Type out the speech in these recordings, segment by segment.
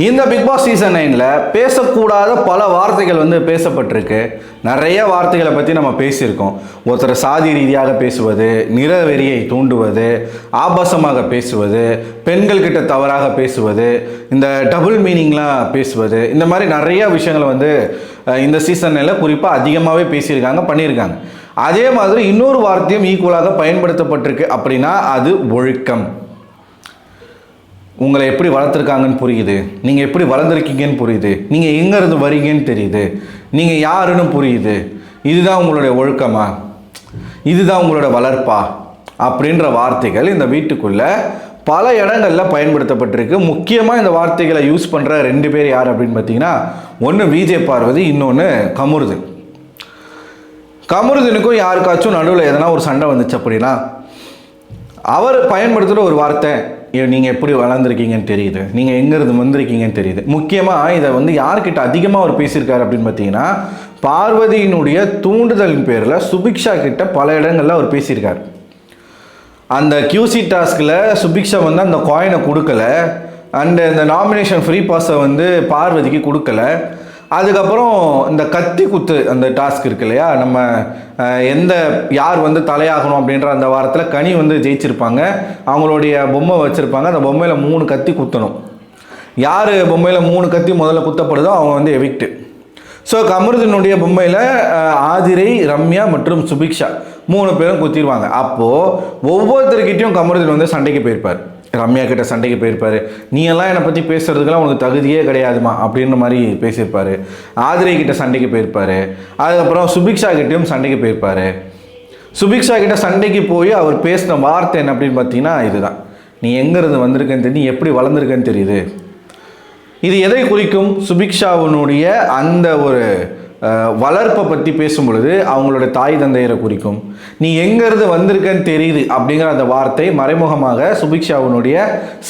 இந்த big Boss season 9ல் பேசக்கூடாத பல வார்த்தைகள் பேசப்பட்டிருக்கு. நிறைய வார்த்தைகளை பற்றி நம்ம பேசியிருக்கோம். ஒருத்தர் சாதி ரீதியாக பேசுவது, நிறவெறியை தூண்டுவது, ஆபாசமாக பேசுவது, பெண்கள்கிட்ட தவறாக பேசுவது, இந்த டபுள் மீனிங்லாம் பேசுவது, இந்த மாதிரி நிறைய விஷயங்களை இந்த சீசன் 9ல் குறிப்பாக அதிகமாகவே பேசியிருக்காங்க, பண்ணியிருக்காங்க. அதே மாதிரி இன்னொரு வார்த்தையும் ஈக்குவலாக பயன்படுத்தப்பட்டிருக்கு. அப்படின்னா அது ஒழுக்கம். உங்களை எப்படி வளர்த்துருக்காங்கன்னு புரியுது, நீங்கள் எப்படி வளர்ந்துருக்கீங்கன்னு புரியுது, நீங்கள் எங்கேருந்து வரீங்கன்னு தெரியுது, நீங்கள் யாருன்னு புரியுது. இதுதான் உங்களுடைய ஒழுக்கமா, இதுதான் உங்களோட வளர்ப்பா அப்படின்ற வார்த்தைகள் இந்த வீட்டுக்குள்ளே பல இடங்களில் பயன்படுத்தப்பட்டிருக்கு. முக்கியமாக இந்த வார்த்தைகளை யூஸ் பண்ணுற 2 பேர் யார் அப்படின்னு பார்த்தீங்கன்னா, ஒன்று விஜய் பார்வதி, இன்னொன்று கமருதீன். கமருதீனுக்கும் யாருக்காச்சும் நடுவில் எதனா ஒரு சண்டை வந்துச்சு அப்படின்னா அவர் பயன்படுத்துகிற ஒரு வார்த்தை, நீங்கள் எப்படி வளர்ந்துருக்கீங்கன்னு தெரியுது, நீங்கள் எங்கேருந்து வந்திருக்கீங்கன்னு தெரியுது. முக்கியமாக இதை யார்கிட்ட அதிகமாக அவர் பேசியிருக்காரு அப்படின்னு பார்த்தீங்கன்னா, பார்வதியினுடைய தூண்டுதலின் பேரில் சுபிக்ஷா கிட்ட பல இடங்களில் அவர் பேசியிருக்கார். அந்த QC டாஸ்கில் சுபிக்ஷா அந்த காயினை கொடுக்கல, அண்டு இந்த நாமினேஷன் ஃப்ரீ பாஸை பார்வதிக்கு கொடுக்கல. அதுக்கப்புறம் இந்த கத்தி குத்து அந்த டாஸ்க் இருக்கு இல்லையா, நம்ம யார் தலையாகணும் அப்படின்ற அந்த வாரத்தில் கனி ஜெயிச்சிருப்பாங்க. அவங்களுடைய பொம்மை வச்சுருப்பாங்க, அந்த பொம்மையில் 3 கத்தி குத்தணும். யார் பொம்மையில் 3 கத்தி முதல்ல குத்தப்படுதோ அவங்க எவிக்ட். ஸோ கமருதீனுடைய பொம்மையில் ஆதிரை, ரம்யா மற்றும் சுபிக்ஷா 3 பேரும் குத்திடுவாங்க. அப்போது ஒவ்வொருத்தருக்கிட்டையும் கமருதீன் சண்டைக்கு போயிருப்பார். ரம்யா கிட்ட சண்டைக்கு போயிருப்பார். நீ எல்லாம் என்னை பற்றி பேசுறதுக்கெல்லாம் உனக்கு தகுதியே கிடையாதுமா அப்படின்ற மாதிரி பேசியிருப்பார். ஆதிரை கிட்ட சண்டைக்கு போயிருப்பார். அதுக்கப்புறம் சுபிக்ஷா கிட்டையும் சண்டைக்கு போயிருப்பார். சுபிக்ஷா கிட்ட சண்டைக்கு போய் அவர் பேசின வார்த்தை என்ன அப்படின்னு பார்த்தீங்கன்னா, இதுதான், நீ எங்கேருந்து வந்திருக்கேன்னு தெரியும், நீ எப்படி வளர்ந்துருக்கேன்னு தெரியுது. இது எதை குறிக்கும்? சுபிக்ஷாவினுடைய அந்த ஒரு வளர்ப்பை பற்றி பேசும் பொழுது அவங்களோட தாய் தந்தையரை குறிக்கும். நீ எங்கேருந்து வந்திருக்கன்னு தெரியுது அப்படிங்கிற அந்த வார்த்தை மறைமுகமாக சுபிக்ஷாவினுடைய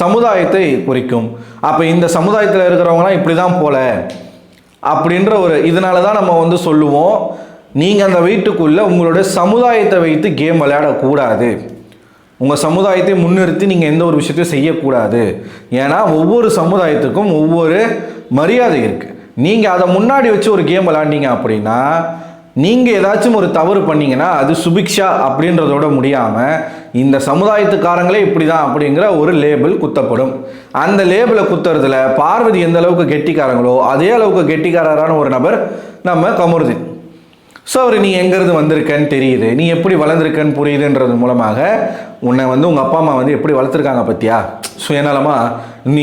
சமுதாயத்தை குறிக்கும். அப்போ இந்த சமுதாயத்தில் இருக்கிறவங்களாம் இப்படி தான் போல அப்படின்ற ஒரு இதனால தான் நம்ம சொல்லுவோம், நீங்கள் அந்த வீட்டுக்குள்ளே உங்களுடைய சமுதாயத்தை வைத்து கேம் விளையாடக்கூடாது. உங்கள் சமுதாயத்தை முன்னிறுத்தி நீங்கள் எந்த ஒரு விஷயத்தையும் செய்யக்கூடாது. ஏன்னா ஒவ்வொரு சமுதாயத்துக்கும் ஒவ்வொரு மரியாதை இருக்குது. நீங்கள் அதை முன்னாடி வச்சு ஒரு கேம் விளாண்டிங்க அப்படின்னா, நீங்கள் ஏதாச்சும் ஒரு தவறு பண்ணிங்கன்னா அது சுபிக்ஷா அப்படின்றதோட முடியாமல் இந்த சமுதாயத்துக்காரங்களே இப்படி தான் அப்படிங்கிற ஒரு லேபிள் குத்தப்படும். அந்த லேபிளை குத்துறதுல பார்வதி எந்த அளவுக்கு கெட்டிக்காரங்களோ அதே அளவுக்கு கெட்டிக்காரரான ஒரு நபர் நம்ம கமருதீன். ஸோ அவர் நீ எங்கேருந்து வந்திருக்கன்னு தெரியுது, நீ எப்படி வளர்ந்துருக்கன்னு புரியுதுன்றது மூலமாக உன்னை உங்கள் அப்பா அம்மா எப்படி வளர்த்துருக்காங்க பற்றியா, சுயநலமாக நீ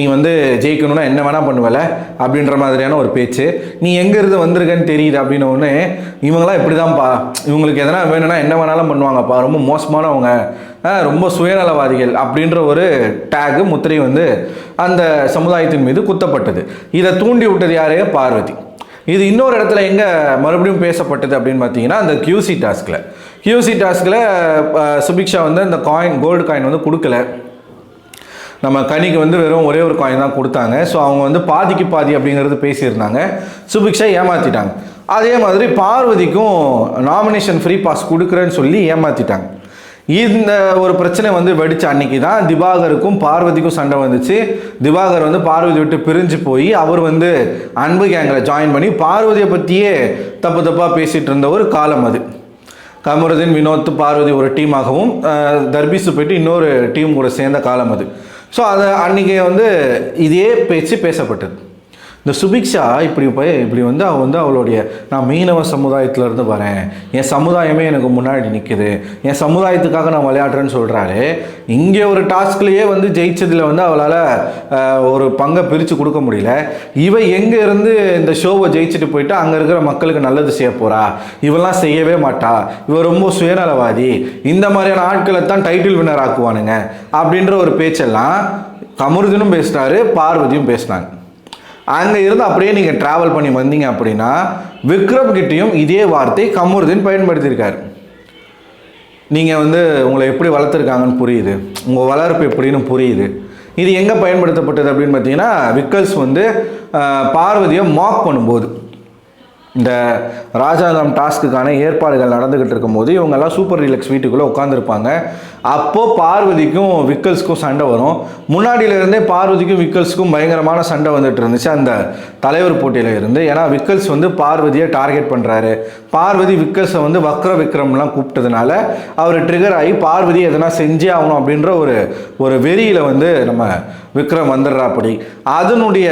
ஜெயிக்கணும்னா என்ன வேணால் பண்ணுவல அப்படின்ற மாதிரியான ஒரு பேச்சு. நீ எங்கேருந்து வந்திருக்கன்னு தெரியுது அப்படின்னோடனே இவங்களாம் இப்படி தான்ப்பா, இவங்களுக்கு எதனா வேணும்னா என்ன வேணாலும் பண்ணுவாங்கப்பா, ரொம்ப மோசமானவங்க, ரொம்ப சுயநலவாதிகள் அப்படின்ற ஒரு டேகு முத்திரை அந்த சமுதாயத்தின் மீது குத்தப்பட்டது. இதை தூண்டி விட்டது யாரே? பார்வதி. இது இன்னொரு இடத்துல எங்கே மறுபடியும் பேசப்பட்டது அப்படின்னு பார்த்தீங்கன்னா, அந்த QC டாஸ்கில் சுபிக்ஷா இந்த காயின், கோல்டு காயின் கொடுக்கல. நம்ம கனிக்கு வெறும் ஒரே ஒரு காயின் தான் கொடுத்தாங்க. ஸோ அவங்க பாதிக்கு பாதி அப்படிங்கிறது பேசியிருந்தாங்க. சுபிக்ஷா ஏமாற்றிட்டாங்க. அதே மாதிரி பார்வதிக்கும் நாமினேஷன் ஃப்ரீ பாஸ் கொடுக்குறேன்னு சொல்லி ஏமாற்றிட்டாங்க. இந்த ஒரு பிரச்சனை வெடிச்ச அன்னைக்கு தான் திவாகருக்கும் பார்வதிக்கும் சண்டை வந்துச்சு. திவாகர் பார்வதி விட்டு பிரிஞ்சு போய் அவர் அன்பு கேங்கில் ஜாயின் பண்ணி பார்வதியை பற்றியே தப்பாக பேசிகிட்டு இருந்த ஒரு காலம் அது. கமருதீன், வினோத், பார்வதி ஒரு டீமாகவும் தர்பீஸு போயிட்டு இன்னொரு டீம் கூட சேர்ந்த காலம் அது. ஸோ அதை அன்றைக்கி இதே பேச்சு பேசப்பட்டது. இந்த சுபிக்ஷா இப்படி அவளுடைய நான் மீனவ சமுதாயத்திலேருந்து வரேன், என் சமுதாயமே எனக்கு முன்னாடி நிற்குது, என் சமுதாயத்துக்காக நான் விளையாடுறேன்னு சொல்கிறாரு. இங்கே ஒரு டாஸ்க்லேயே ஜெயிச்சதில் அவளால் ஒரு பங்கை பிரித்து கொடுக்க முடியல. இவ எங்கே இருந்து இந்த ஷோவை ஜெயிச்சுட்டு போயிட்டு அங்கே இருக்கிற மக்களுக்கு நல்லது செய்ய போகிறா, இவெல்லாம் செய்யவே மாட்டா, இவ ரொம்ப சுயநலவாதி, இந்த மாதிரியான ஆட்களை தான் டைட்டில் வின்னர் ஆக்குவானுங்க அப்படின்ற ஒரு பேச்செல்லாம் கமருதீனும் பேசினாரு, பார்வதியும் பேசினாங்க. அங்கே இருந்து அப்படியே நீங்கள் ட்ராவல் பண்ணி வந்தீங்க அப்படின்னா விக்ரம் கிட்டையும் இதே வார்த்தை கமருதீன் பயன்படுத்தியிருக்காரு. நீங்கள் உங்களை எப்படி வளர்த்துருக்காங்கன்னு புரியுது, உங்கள் வளர்ப்பு எப்படின்னு புரியுது. இது எங்கே பயன்படுத்தப்பட்டது அப்படின்னு பார்த்தீங்கன்னா, விக்கல்ஸ் பார்வதியை மாக் பண்ணும்போது இந்த ராஜாங்கம் டாஸ்க்குக்கான ஏற்பாடுகள் நடந்துக்கிட்டு இருக்கும்போது இவங்கெல்லாம் சூப்பர் டீலக்ஸ் வீட்டுக்குள்ளே உட்காந்துருப்பாங்க. அப்போது பார்வதிக்கும் விக்கல்ஸ்க்கும் சண்டை வரும். முன்னாடியிலேருந்தே பார்வதிக்கும் விக்கல்ஸ்க்கும் பயங்கரமான சண்டை வந்துட்டு இருந்துச்சு அந்த தலைவர் போட்டியில் இருந்து. ஏன்னா விக்கல்ஸ் வந்து பார்வதியை டார்கெட் பண்ணுறாரு. பார்வதி விக்கல்ஸை வந்து வக்ர விக்ரம்லாம் கூப்பிட்டதுனால அவர் ட்ரிகர் ஆகி பார்வதி எதனா செஞ்சே ஆகணும் அப்படின்ற ஒரு வெறியில் வந்து நம்ம விக்ரம் வந்துடுறா. அப்படி அதனுடைய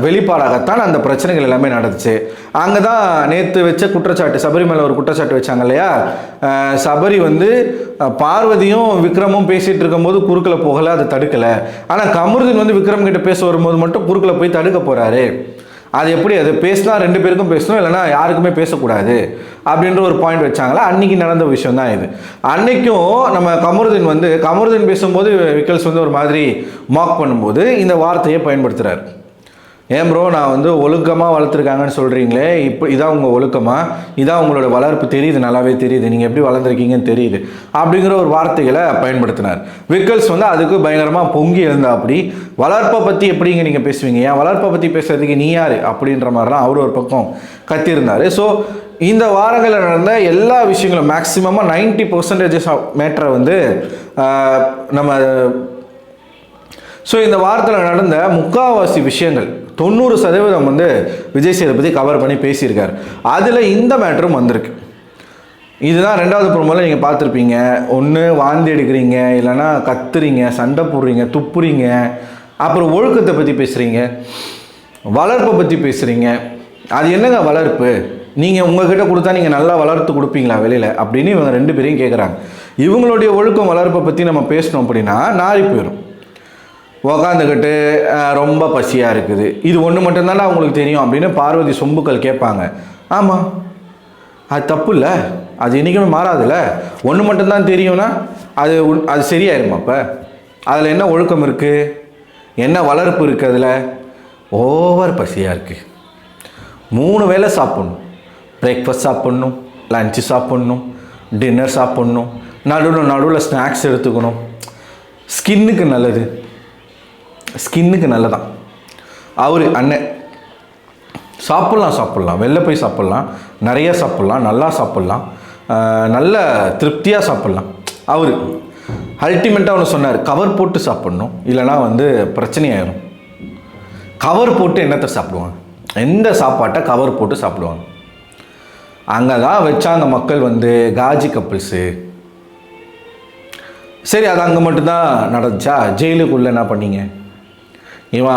வெளிப்பாடாகத்தான் அந்த பிரச்சனைகள் எல்லாமே நடந்துச்சு. அங்கே தான் நேற்று வச்ச குற்றச்சாட்டு, சபரி மேலே ஒரு குற்றச்சாட்டு வச்சாங்க இல்லையா. சபரி வந்து பார்வதியும் விக்ரமும் பேசிகிட்டு இருக்கும்போது குறுக்கில் போகலை, அதை தடுக்கலை. ஆனால் கமருதீன் வந்து விக்ரம் கிட்ட பேச வரும்போது மட்டும் குறுக்கில் போய் தடுக்க போகிறாரு. அது எப்படி, அது பேசினா 2 பேருக்கும் பேசணும், இல்லைனா யாருக்குமே பேசக்கூடாது அப்படின்ற ஒரு பாயிண்ட் வச்சாங்களா. அன்றைக்கி நடந்த விஷயம் தான் இது. அன்றைக்கும் நம்ம கமருதீன் பேசும்போது விக்கல்ஸ் வந்து ஒரு மாதிரி மார்க் பண்ணும்போது இந்த வார்த்தையை பயன்படுத்துகிறார். ஏன் ப்ரோ, நான் வந்து ஒழுக்கமாக வளர்த்துருக்காங்கன்னு சொல்கிறீங்களே, இப்போ இதான் உங்கள் ஒழுக்கமாக, இதான் உங்களோட வளர்ப்பு தெரியுது, நல்லாவே தெரியுது, நீங்கள் எப்படி வளர்ந்துருக்கீங்கன்னு தெரியுது அப்படிங்கிற ஒரு வார்த்தைகளை பயன்படுத்தினார். விக்கல்ஸ் வந்து அதுக்கு பயங்கரமாக பொங்கி இருந்தா. அப்படி வளர்ப்பை பற்றி எப்படிங்க நீங்கள் பேசுவீங்க, ஏன் வளர்ப்பை பற்றி பேசுறதுக்கு நீ யார் அப்படின்ற மாதிரிலாம் அவர் ஒரு பக்கம் கத்தியிருந்தார். ஸோ இந்த வாரங்களில் நடந்த எல்லா விஷயங்களும் மேக்ஸிமமாக 90% ஆஃப் மேட்டரை வந்து நம்ம இந்த வாரத்தில் நடந்த முக்கால்வாசி விஷயங்கள் 90% வந்து விஜய் சேதுபதி கவர் பண்ணி பேசியிருக்கார். அதில் இந்த மேட்டரும் வந்திருக்கு. இதுதான் 2வது ப்ரோமோவில் நீங்கள் பார்த்துருப்பீங்க. ஒன்று வாந்தி எடுக்கிறீங்க, இல்லைனா கத்துறீங்க, சண்டை போடுறீங்க, துப்புறீங்க, அப்புறம் ஒழுக்கத்தை பற்றி பேசுகிறீங்க, வளர்ப்பை பற்றி பேசுகிறீங்க. அது என்னங்க வளர்ப்பு, நீங்கள் உங்கள்கிட்ட கொடுத்தா நீங்கள் நல்லா வளர்த்து கொடுப்பீங்களா வெளியில் அப்படின்னு இவங்க 2 பேரையும் கேட்குறாங்க. இவங்களுடைய ஒழுக்கம் வளர்ப்பை பற்றி நம்ம பேசணும் அப்படின்னா நாரி போயிடும். உக்காந்துக்கிட்டு ரொம்ப பசியாக இருக்குது, இது ஒன்று மட்டும்தானே அவங்களுக்கு தெரியும் அப்படின்னு பார்வதி சொம்புக்கள் கேட்பாங்க. ஆமாம், அது தப்பு இல்லை, அது என்றைக்குமே மாறாதுல்ல. ஒன்று மட்டும்தான் தெரியும்னா அது சரியாயிருமா? அப்போ அதில் என்ன ஒழுக்கம் இருக்குது, என்ன வளர்ப்பு இருக்குது? அதில் ஓவர் பசியாக இருக்குது. 3 வேளை சாப்பிட்ணும். பிரேக்ஃபாஸ்ட் சாப்பிட்ணும், லஞ்சு சாப்பிட்ணும், டின்னர் சாப்பிட்ணும், நடுவில் ஸ்நாக்ஸ் எடுத்துக்கணும். ஸ்கின்னுக்கு நல்லதான். அவர் அண்ணன் சாப்பிட்லாம், வெளில போய் சாப்பிட்லாம், நிறைய சாப்பிட்லாம், நல்லா சாப்பிட்லாம், நல்ல திருப்தியாக சாப்பிட்லாம். அவர் அல்டிமேட்டாக ஒன்று சொன்னார், கவர் போட்டு சாப்பிட்ணும், இல்லைனா வந்து பிரச்சனையாயிரும். கவர் போட்டு என்னத்தை சாப்பிடுவாங்க? எந்த சாப்பாட்டை கவர் போட்டு சாப்பிடுவாங்க? அங்கே தான் வச்சாங்க மக்கள் வந்து காஜி கப்பிள்ஸு. சரி, அது அங்கே மட்டும்தான் நடந்துச்சா? ஜெயிலுக்குள்ளே என்ன பண்ணீங்க?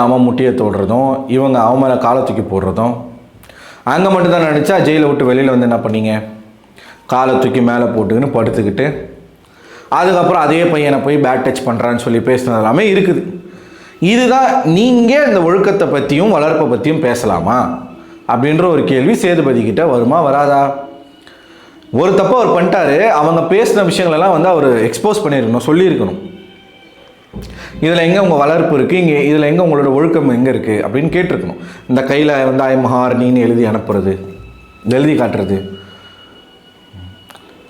அவன் முட்டியை தோடுறதும், இவங்க அவன் மேலே காலை தூக்கி போடுறதும் அங்கே மட்டும்தான் நினச்சா? ஜெயிலை விட்டு வெளியில் வந்து என்ன பண்ணீங்க? காலை தூக்கி மேலே போட்டுக்கின்னு படுத்துக்கிட்டு அதுக்கப்புறம் அதே பையனை போய் பேட் டச் பண்ணுறான்னு சொல்லி பேசுனது எல்லாமே இருக்குது. இதுதான் நீங்கள் இந்த ஒழுக்கத்தை பற்றியும் வளர்ப்பை பற்றியும் பேசலாமா அப்படின்ற ஒரு கேள்வி சேதுபதி கிட்ட வருமா வராதா? ஒரு தப்பை அவர் பண்ணிட்டாரு. அவங்க பேசின விஷயங்களெல்லாம் வந்து அவர் எக்ஸ்போஸ் பண்ணியிருக்கணும், சொல்லியிருக்கணும். இதில் எங்கே உங்கள் வளர்ப்பு இருக்குது, இதில் எங்கே உங்களோட ஒழுக்கம் எங்கே இருக்குது அப்படின்னு கேட்டிருக்கணும். இந்த கையில் வந்து ஐ மஹாரணின்னு எழுதி அனுப்புறது, எழுதி காட்டுறது,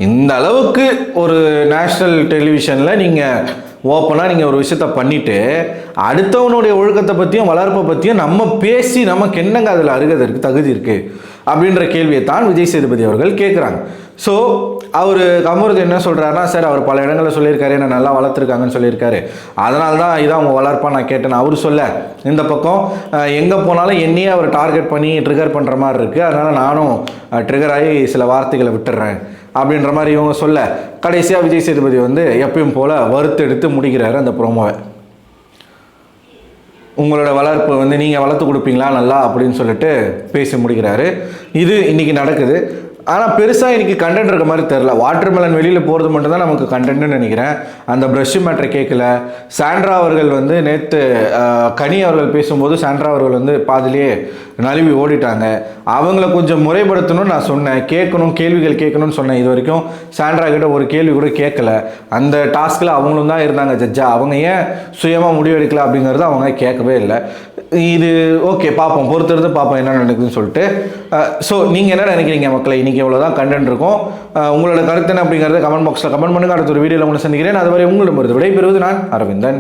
இந்த அளவுக்கு ஒரு நேஷ்னல் டெலிவிஷனில் நீங்கள் ஓப்பனாக நீங்கள் ஒரு விஷயத்த பண்ணிவிட்டு அடுத்தவனுடைய ஒழுக்கத்தை பற்றியும் வளர்ப்பை பற்றியும் நம்ம பேசி நமக்கு என்னங்க அதில் அருகதற்கு தகுதி இருக்குது அப்படின்ற கேள்வியை தான் விஜய் சேதுபதி அவர்கள் கேட்குறாங்க. ஸோ அவர் கமருதீன் என்ன சொல்கிறாருன்னா, சார் அவர் பல இடங்களில் சொல்லியிருக்காரு, என்ன நல்லா வளர்த்துருக்காங்கன்னு சொல்லியிருக்காரு, அதனால தான் இதான் அவங்க வளர்ப்பாக நான் கேட்டேன் அவர் சொல்ல. இந்த பக்கம் எங்கே போனாலும் என்னையே அவர் டார்கெட் பண்ணி ட்ரிகர் பண்ணுற மாதிரி இருக்குது, அதனால் நானும் ட்ரிகர் ஆகி சில வார்த்தைகளை விட்டுடுறேன் அப்படின்ற மாதிரி இவங்க சொல்ல, கடைசியாக விஜய் சேதுபதி வந்து எப்பயும் போல் வறுத்து எடுத்து முடிக்கிறாரு அந்த ப்ரோமோவை. உங்களோட வளர்ப்பு வந்து நீங்கள் வளர்த்து கொடுப்பீங்களா நல்லா அப்படின்னு சொல்லிட்டு பேசி முடிக்கிறாரு. இது இன்றைக்கி நடக்குது. ஆனால் பெருசாக இன்றைக்கி கண்டென்ட் இருக்க மாதிரி தெரில. வாட்டர்மெலன் வெளியில் போகிறது மட்டும்தான் நமக்கு கண்டென்ட்னு நினைக்கிறேன். அந்த ப்ரஷ் மேட்ரை கேட்கல. சாண்ட்ரா அவர்கள் வந்து நேற்று கனி அவர்கள் பேசும்போது சாண்ட்ரா அவர்கள் வந்து பாதிலேயே நழுவி ஓடிட்டாங்க. அவங்கள கொஞ்சம் முறைப்படுத்தணும்னு நான் சொன்னேன், கேள்விகள் கேட்கணும்னு சொன்னேன். இது வரைக்கும் சாண்ட்ரா கிட்ட ஒரு கேள்வி கூட கேட்கல. அந்த டாஸ்கில் அவங்களும் தான் இருந்தாங்க ஜட்ஜா. அவங்க ஏன் சுயமாக முடிவெடுக்கல அப்படிங்கிறது அவங்க கேட்கவே இல்லை. இது ஓகே, பார்ப்போம், பொறுத்திருந்து பார்ப்போம் என்ன நடக்குதுன்னு சொல்லிட்டு. ஸோ நீங்கள் என்ன நினைக்கிறீங்க மக்களை? இன்றைக்கி இவ்வளோ தான் கண்டென்ட் இருக்கும். உங்களோட கருத்து என்ன அப்படிங்கிறத கமெண்ட் பாக்ஸில் கமெண்ட் பண்ணுங்கள். அடுத்த ஒரு வீடியோவில் உங்களை சந்திக்கிறேன். அதுவரை உங்களிடம் விடைபெறுவது நான் அரவிந்தன்.